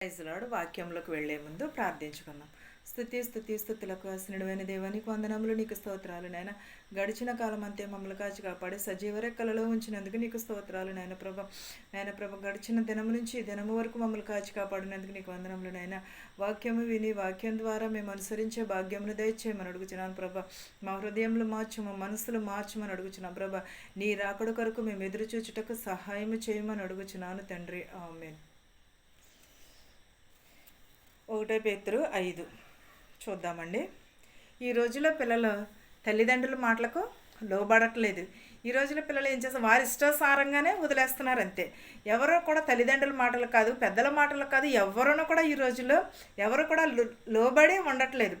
Praise lord. వాక్యంలోకి వెళ్లే ముందు ప్రార్థించుకుందాం. స్థుతులకు అసనుడైన దేవానికి వందనములు, నీకు స్తోత్రాలు నాయన. గడిచిన కాలం అంతే మమ్మల్ని కాచి కాపాడి సజీవ రెక్కలలో ఉంచినందుకు నీకు స్తోత్రాలు నాయన ప్రభ. గడిచిన దినము నుంచి ఈ దినము వరకు మమ్మల్ని కాచి కాపాడినందుకు నీకు వందనములు నాయన. వాక్యము విని వాక్యం ద్వారా మేము అనుసరించే భాగ్యమును దయచేయమని అడుగుచున్నాను ప్రభ. మా హృదయంలో మార్చు, మా మనసులు మార్చమని అడుగుచున్నాం ప్రభ. నీ రాకడ కొరకు మేము ఎదురు చూచుటకు సహాయం చేయమని అడుగుచున్నాను తండ్రి. ఆమేన్. 1 పేతురు 5 చూద్దామండి. ఈ రోజుల్లో పిల్లలు తల్లిదండ్రుల మాటలకు లోబడట్లేదు. ఈ రోజుల్లో పిల్లలు ఏం చేస్తారు, వారి ఇష్టాసారంగానే వదిలేస్తున్నారు అంతే. ఎవరో కూడా తల్లిదండ్రుల మాటలు కాదు, పెద్దల మాటలు కాదు, ఎవరునూ కూడా ఈ రోజుల్లో ఎవరు కూడా లోబడి ఉండట్లేదు.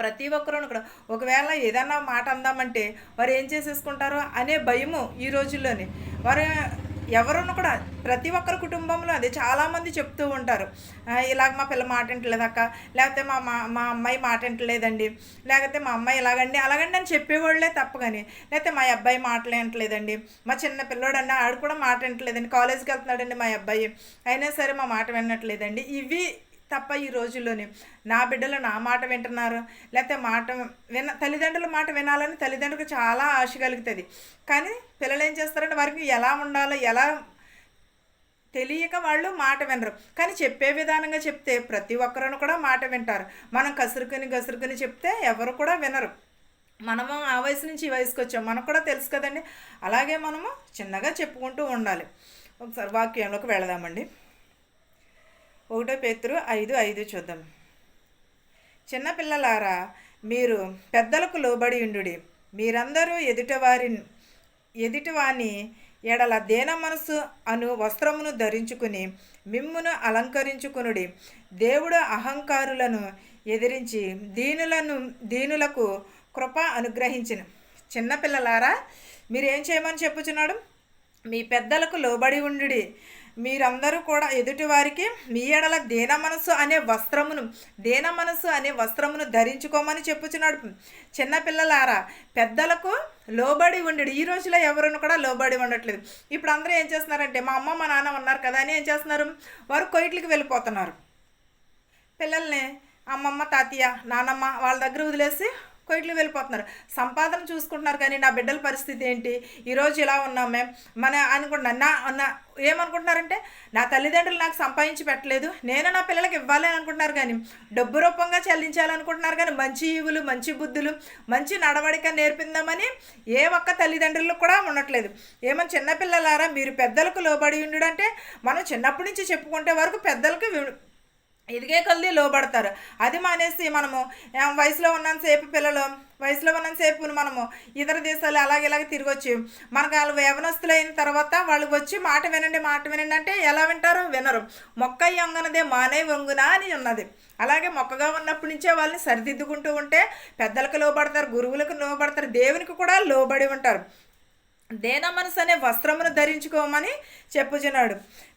ప్రతి ఒక్కరూ కూడా ఒకవేళ ఏదన్నా మాట అందామంటే వారు ఏం చేసేసుకుంటారో అనే భయము ఈ రోజుల్లోని. వారు ఎవరును కూడా ప్రతి ఒక్కరి కుటుంబంలో అదే చాలామంది చెప్తూ ఉంటారు, ఇలాగ మా పిల్ల మాట వింటలేదు అక్క, లేకపోతే మా అమ్మాయి మాట వింటలేదండి, లేకపోతే మా అమ్మాయి అలాగండి అని చెప్పేవాళ్ళే తప్ప. కానీ లేకపోతే మా అబ్బాయి మాటలు వింటలేదండి, మా చిన్న పిల్లోడన్నా ఆడు కూడా మాట వింటలేదండి, కాలేజీకి వెళ్తున్నాడండి మా అబ్బాయి, అయినా సరే మా మాట వినట్లేదండి. ఇవి తప్ప ఈ రోజుల్లోనే నా బిడ్డలు నా మాట వింటున్నారు, లేకపోతే తల్లిదండ్రుల మాట వినాలని తల్లిదండ్రులకు చాలా ఆశ కలుగుతుంది. కానీ పిల్లలు ఏం చేస్తారంటే వారికి ఎలా ఉండాలో ఎలా తెలియక వాళ్ళు మాట వినరు. కానీ చెప్పే విధానంగా చెప్తే ప్రతి ఒక్కరూ కూడా మాట వింటారు. మనం గసురుకుని చెప్తే ఎవరు కూడా వినరు. మనము ఆ వయసు నుంచి ఈ వయసుకి వచ్చాం, మనకు కూడా తెలుసు కదండి. అలాగే మనము చిన్నగా చెప్పుకుంటూ ఉండాలి. ఒకసారి వాక్యంలోకి వెళదామండి. 1 పేతురు 5:5 చూద్దాం. చిన్నపిల్లలారా, మీరు పెద్దలకు లోబడి ఉండుడి. మీరందరూ ఎదుటివాని ఎడల దీన మనసు అను వస్త్రమును ధరించుకుని మిమ్మును అలంకరించుకునుడి. దేవుడు అహంకారులను ఎదిరించి దీనులకు కృప అనుగ్రహించిన. చిన్నపిల్లలారా, మీరేం చేయమని చెప్పుచున్నాడు? మీ పెద్దలకు లోబడి ఉండుడి. మీరందరూ కూడా ఎదుటివారికి మీ ఎడల దీన మనసు అనే వస్త్రమును ధరించుకోమని చెప్పుచున్నాడు. చిన్నపిల్లలారా, పెద్దలకు లోబడి ఉండడు. ఈ రోజులో ఎవరును కూడా లోబడి ఉండట్లేదు. ఇప్పుడు అందరూ ఏం చేస్తున్నారంటే, మా అమ్మ మా నాన్న ఉన్నారు కదా అని ఏం చేస్తున్నారు, వారు కోయిట్లకి వెళ్ళిపోతున్నారు. పిల్లల్ని అమ్మమ్మ తాతయ్య నానమ్మ వాళ్ళ దగ్గర వదిలేసి కోయిట్లు వెళ్ళిపోతున్నారు. సంపాదన చూసుకుంటున్నారు. కానీ నా బిడ్డల పరిస్థితి ఏంటి, ఈరోజు ఇలా ఉన్నాం మేము అనుకుంటున్నాను. ఏమనుకుంటున్నారంటే, నా తల్లిదండ్రులు నాకు సంపాదించి పెట్టలేదు, నేను నా పిల్లలకి ఇవ్వాలి అని అనుకుంటున్నారు. కానీ డబ్బు రూపంగా చెల్లించాలనుకుంటున్నారు. కానీ మంచి ఈవులు, మంచి బుద్ధులు, మంచి నడవడిక నేర్పిందామని ఏ ఒక్క తల్లిదండ్రులకు కూడా ఉండట్లేదు. ఏమని చిన్నపిల్లలారా, మీరు పెద్దలకు లోబడి ఉండు అంటే మనం చిన్నప్పటి నుంచి చెప్పుకుంటే వరకు పెద్దలకు ఎదిగే కొద్దీ లోబడతారు. అది మానేసి మనము వయసులో ఉన్నంతసేపు మనము ఇతర దేశాలు ఇలాగ తిరిగొచ్చి మనకు వాళ్ళు యవనస్తులు అయిన తర్వాత వాళ్ళు వచ్చి మాట వినండి అంటే ఎలా వింటారు? వినరు. మొక్క వంగనదే మానే వంగునా అని ఉన్నది. అలాగే మొక్కగా ఉన్నప్పటి నుంచే వాళ్ళని సరిదిద్దుకుంటూ ఉంటే పెద్దలకు లోబడతారు, గురువులకు లోబడతారు, దేవునికి కూడా లోబడి ఉంటారు. దీన మనసు అనే వస్త్రమును ధరించుకోమని చెప్పుచున్నాడు.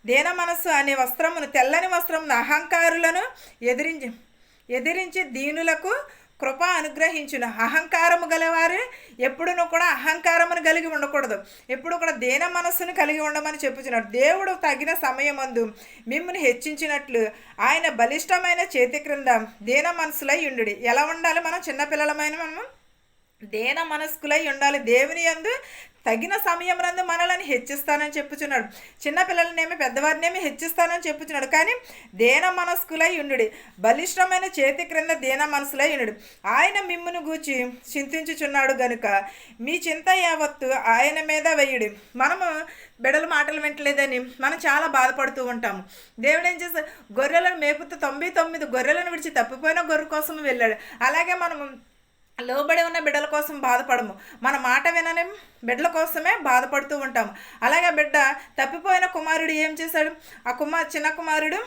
దీన మనస్సు అనే వస్త్రమును, తెల్లని వస్త్రమును అహంకారులను ఎదిరించి దీనులకు కృప అనుగ్రహించును. అహంకారము గలవారు ఎప్పుడునూ కూడా అహంకారమును కలిగి ఉండకూడదు, ఎప్పుడు కూడా దీన మనస్సును కలిగి ఉండమని చెప్పుచున్నాడు. దేవుడు తగిన సమయమందు మిమ్మల్ని హెచ్చించినట్లు ఆయన బలిష్టమైన చేతి క్రింద దీన మనసులై ఉండుడి. ఎలా ఉండాలి? మనం చిన్నపిల్లలమైన మనము దీన మనస్కులై ఉండాలి. దేవుని యందు తగిన సమయమునందు మనల్ని హెచ్చిస్తానని చెప్పుచున్నాడు. చిన్నపిల్లలనేమి పెద్దవారినేమి హెచ్చిస్తానని చెప్పుచున్నాడు. కానీ దీన మనస్కులై ఉండుడి, బలిష్టమైన చేతి క్రింద దీన మనసులై ఉండుడి. ఆయన మిమ్మును గూర్చి చింతించుచున్నాడు గనుక మీ చింత యావత్తు ఆయన మీద వేయుడి. మనము బిడల మాటలు వింటలేదని మనం చాలా బాధపడుతూ ఉంటాము. దేవుడు ఏం చేస్తాడు? గొర్రెలను మేపుతూ 99 గొర్రెలను విడిచి తప్పిపోయిన గొర్రె కోసం వెళ్ళాడు. అలాగే మనము లోబడి ఉన్న బిడ్డల కోసం బాధపడము, మన మాట వినని బిడ్డల కోసమే బాధపడుతూ ఉంటాము. అలాగే బిడ్డ తప్పిపోయిన కుమారుడు ఏం చేశాడు? చిన్న కుమారుడు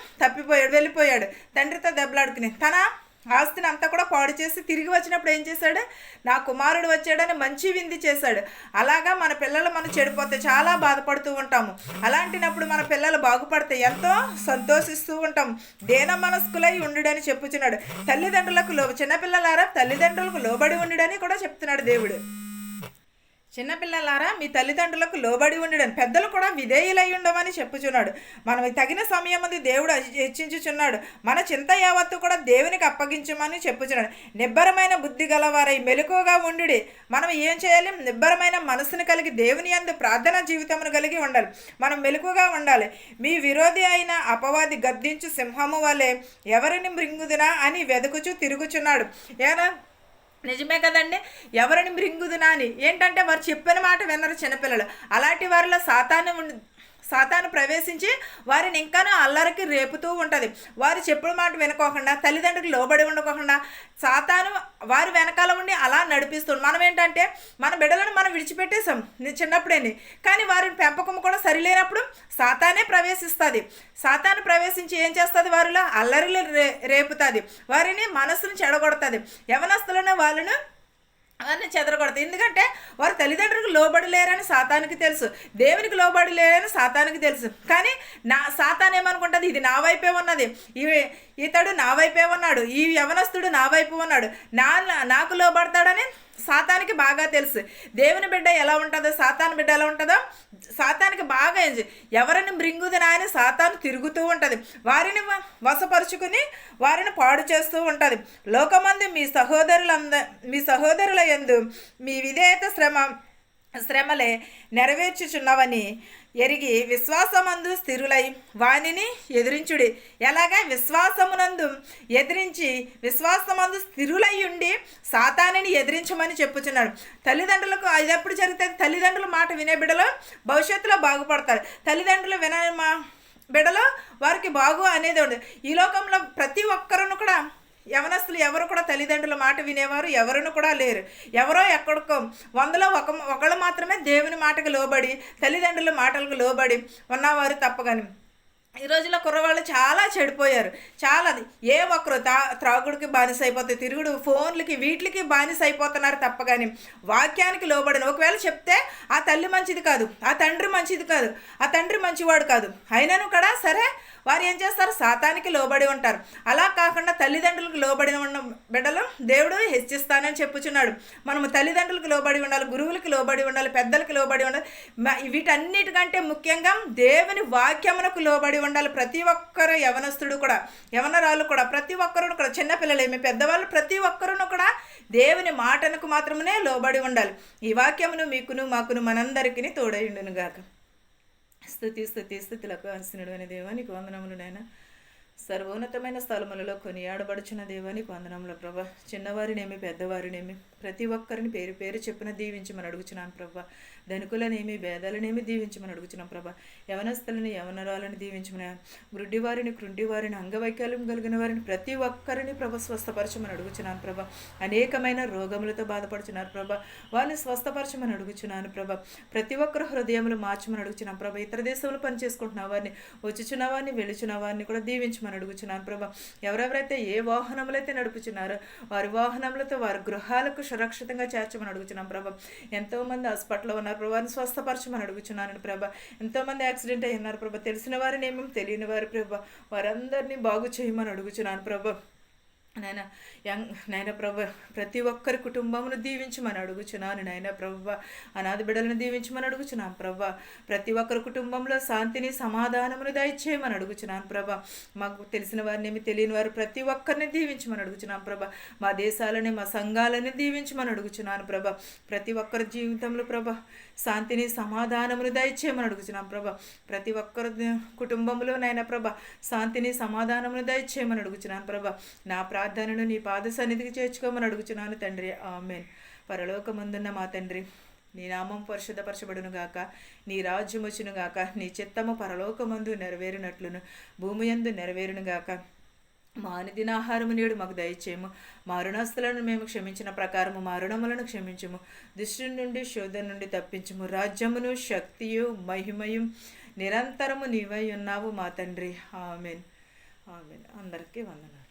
వెళ్ళిపోయాడు. తండ్రితో దెబ్బలాడుకుని తన ఆస్తిని అంతా కూడా పాడు చేసి తిరిగి వచ్చినప్పుడు ఏం చేశాడు? నా కుమారుడు వచ్చాడని మంచి విందు చేశాడు. అలాగా మన పిల్లలు మనం చెడిపోతే చాలా బాధపడుతూ ఉంటాము. అలాంటినప్పుడు మన పిల్లలు బాగుపడితే ఎంతో సంతోషిస్తూ ఉంటాము. దీన మనస్కులై ఉండుడని చెప్పుచున్నాడు. చిన్నపిల్లలారా తల్లిదండ్రులకు లోబడి ఉండుడని కూడా చెప్తున్నాడు దేవుడు. చిన్నపిల్లలారా మీ తల్లిదండ్రులకు లోబడి ఉండడం, పెద్దలు కూడా విధేయులై ఉండమని చెప్పుచున్నాడు. మనం తగిన సమయం ముందు దేవుడు హెచ్చించుచున్నాడు. మన చింత యావత్తు కూడా దేవునికి అప్పగించమని చెప్పుచున్నాడు. నిబ్బరమైన బుద్ధి గలవారై మెలకువగా ఉండుడి. మనం ఏం చేయాలి? నిబ్బరమైన మనసును కలిగి దేవుని యందు ప్రార్థనా జీవితమును కలిగి ఉండాలి. మనం మెలకువగా ఉండాలి. మీ విరోధి అయిన అపవాది గద్దించు సింహము వలె ఎవరిని మృంగుదునా అని వెదుకుచు తిరుగుచున్నాడు. ఏనా నిజమే కదండి. ఎవరిని మృంగుదునా అని ఏంటంటే వారు చెప్పిన మాట వినరు చిన్నపిల్లలు. అలాంటి వారిలో సాతాను ప్రవేశించి వారిని ఇంకానూ అల్లరికి రేపుతూ ఉంటుంది. వారు చెప్పిన మాట వినుకోకుండా, తల్లిదండ్రులకు లోబడి ఉండకోకుండా సాతాను వారి వెనకాల ఉండి అలా నడిపిస్తుంది. మనం ఏంటంటే మన బిడ్డలను మనం విడిచిపెట్టేసాం చిన్నప్పుడేని, కానీ వారి పెంపకం కూడా సరిలేనప్పుడు సాతానే ప్రవేశిస్తుంది. సాతాను ప్రవేశించి ఏం చేస్తుంది? వారిలో అల్లరిలు రేపుతుంది, వారిని మనసును చెడగొడుతుంది. యవనస్తులను వాళ్ళను అవన్నీ చెదరగొడతాయి. ఎందుకంటే వారు తల్లిదండ్రులకు లోబడి లేరని సాతానికి తెలుసు, దేవునికి లోబడి లేరని సాతానికి తెలుసు. కానీ సాతాన్ ఏమనుకుంటుంది? ఇది నా వైపే ఉన్నది, ఇతడు నా వైపే ఉన్నాడు, ఈ యవనస్తుడు నా వైపు ఉన్నాడు, నాకు లోబడతాడని సాతానికి బాగా తెలుసు. దేవుని బిడ్డ ఎలా ఉంటుందో, సాతాను బిడ్డ ఎలా ఉంటుందో సాతానికి బాగా ఎవరిని మృంగుదునా అని సాతాను తిరుగుతూ ఉంటుంది. వారిని వశపరుచుకుని వారిని పాడు చేస్తూ ఉంటుంది. లోకమందు మీ సహోదరుల యందు మీ విధేయత శ్రమలే నెరవేర్చుచున్నవని ఎరిగి విశ్వాసమందు స్థిరులై వానిని ఎదిరించుడి. ఎలాగా? విశ్వాసమునందు ఎదిరించి విశ్వాసమందు స్థిరులై ఉండి సాతానిని ఎదిరించమని చెప్పుచున్నాడు. తల్లిదండ్రులకు అది ఎప్పుడు జరుగుతుంది? తల్లిదండ్రుల మాట వినే బిడ్డలు భవిష్యత్తులో బాగుపడతారు. తల్లిదండ్రులు వినే బిడ్డలు వారికి బాగు అనేది ఉండదు. ఈ లోకంలో ప్రతి ఒక్కరును కూడా యవనస్తులు ఎవరు కూడా తల్లిదండ్రుల మాట వినేవారు ఎవరును కూడా లేరు. ఎవరో ఎక్కడికో 100లో ఒకళ్ళు మాత్రమే దేవుని మాటకు లోబడి తల్లిదండ్రుల మాటలకు లోబడి ఉన్నవారు తప్పగాని. ఈ రోజుల్లో కుర్రవాళ్ళు చాలా చెడిపోయారు. చాలా ఏ ఒక్కరు త్రాగుడికి బానిస అయిపోతారు, తిరుగుడు ఫోన్లకి వీటికి బానిస అయిపోతున్నారు తప్ప కానీ వాక్యానికి లోబడిన. ఒకవేళ చెప్తే ఆ తల్లి మంచిది కాదు, ఆ తండ్రి మంచిది కాదు, ఆ తండ్రి మంచివాడు కాదు, అయినను కూడా సరే వారు ఏం చేస్తారు? సాతానికి లోబడి ఉంటారు. అలా కాకుండా తల్లిదండ్రులకు లోబడి ఉన్న బిడ్డలు దేవుడు హెచ్చిస్తానని చెప్పుచున్నాడు. మనము తల్లిదండ్రులకు లోబడి ఉండాలి, గురువులకు లోబడి ఉండాలి, పెద్దలకు లోబడి ఉండాలి. వీటన్నిటికంటే ముఖ్యంగా దేవుని వాక్యమునకు లోబడి ఉండాలి. ప్రతి ఒక్కరు యవనస్తుడు కూడా యవనరాలు కూడా ప్రతి ఒక్కరు కూడా చిన్నపిల్లలేమి పెద్దవాళ్ళు ప్రతి ఒక్కరును కూడా దేవుని మాటనకు మాత్రమే లోబడి ఉండాలి. ఈ వాక్యమును మీకును మాకును మనందరికీ తోడైండును గాక. స్థుతులకు అనిసినడు అనే దేవానికి వందనములు నాయన. సర్వోన్నతమైన స్థలములలో కొనియాడబడుచున్న దేవానికి వందనములు ప్రభా. చిన్నవారినేమి పెద్దవారినేమి ప్రతి ఒక్కరిని పేరు పేరు చెప్పిన దీవించమని అడుగుచున్నాను ప్రభా. ధనికులనేమి భేదాలనేమి దీవించమని అడుగుచున్నాం ప్రభా. యవనస్తులని యవనరాలని దీవించమని, గుడ్డివారిని కృండివారిని అంగవైకల్యం కలిగిన వారిని ప్రతి ఒక్కరిని ప్రభ స్వస్థపరచమని అడుగుచున్నాను ప్రభా. అనేకమైన రోగములతో బాధపడుచున్నారు ప్రభా, వారిని స్వస్థపరచమని అడుగుచున్నాను ప్రభా. ప్రతి ఒక్కరు హృదయములు మార్చమని అడుగుచున్నాను ప్రభా. ఇతర దేశంలో పనిచేసుకుంటున్న వారిని, వచ్చుచున్న వారిని, వెళుచున్న వారిని కూడా దీవించమని అడుగుచున్నాను ప్రభా. ఎవరెవరైతే ఏ వాహనములైతే నడుపుచున్నారో వారి వాహనములతో వారి గృహాలకు సురక్షితంగా చేర్చమని అడుగుచున్నాం ప్రభా. ఎంతోమంది హాస్పిటల్లో ఉన్నారు ప్రభాని స్వస్థపరచమని అడుగుచున్నాను ప్రభా. ఎంతోమంది యాక్సిడెంట్ అయి ఉన్నారు ప్రభా. తెలిసిన వారిని ఏమేమి తెలియని వారి ప్రభా, వారందరినీ బాగు చేయమని అడుగుచున్నాను ప్రభా. నాయన ప్రభ ప్రతి ఒక్కరి కుటుంబమును దీవించమని అడుగుచున్నాను నాయన ప్రభ. అనాథ బిడ్డలను దీవించమని అడుగుచున్నాను ప్రభ. ప్రతి ఒక్కరి కుటుంబంలో శాంతిని సమాధానమును దయచేయమని అడుగుచున్నాను ప్రభ. మాకు తెలిసిన వారిని తెలియని వారు ప్రతి ఒక్కరిని దీవించమని అడుగుచున్నాను ప్రభ. మా దేశాలని మా సంఘాలని దీవించమని అడుగుచున్నాను ప్రభ. ప్రతి ఒక్కరి జీవితంలో ప్రభ శాంతిని సమాధానమును దయచేయమని అడుగుచున్నాను ప్రభ. ప్రతి ఒక్కరి కుటుంబంలో నాయన ప్రభ శాంతిని సమాధానమును దయచేయమని అడుగుచున్నాను ప్రభ. నా ప్రార్థనను నీ పాద సన్నిధికి చేర్చుకోమని అడుగుచున్నాను తండ్రి. ఆమేన్. పరలోకమందున్న మా తండ్రి, నీ నామం పరిశుద్ధపరచబడును గాక, నీ రాజ్యం వచ్చును గాక, నీ చిత్తము పరలోకమందు నెరవేరినట్లును భూమి యందు నెరవేరును గాక. మా అనుదినాహారము నేడు మాకు దయచేయము. మా రుణస్తులను మేము క్షమించిన ప్రకారము మా రుణములను క్షమించము. దుష్టుని నుండి శోధన నుండి తప్పించము. రాజ్యమును శక్తియు మహిమయు నిరంతరము నీవై ఉన్నావు మా తండ్రి. ఆమేన్. ఆమేన్. అందరికీ వందనాలు.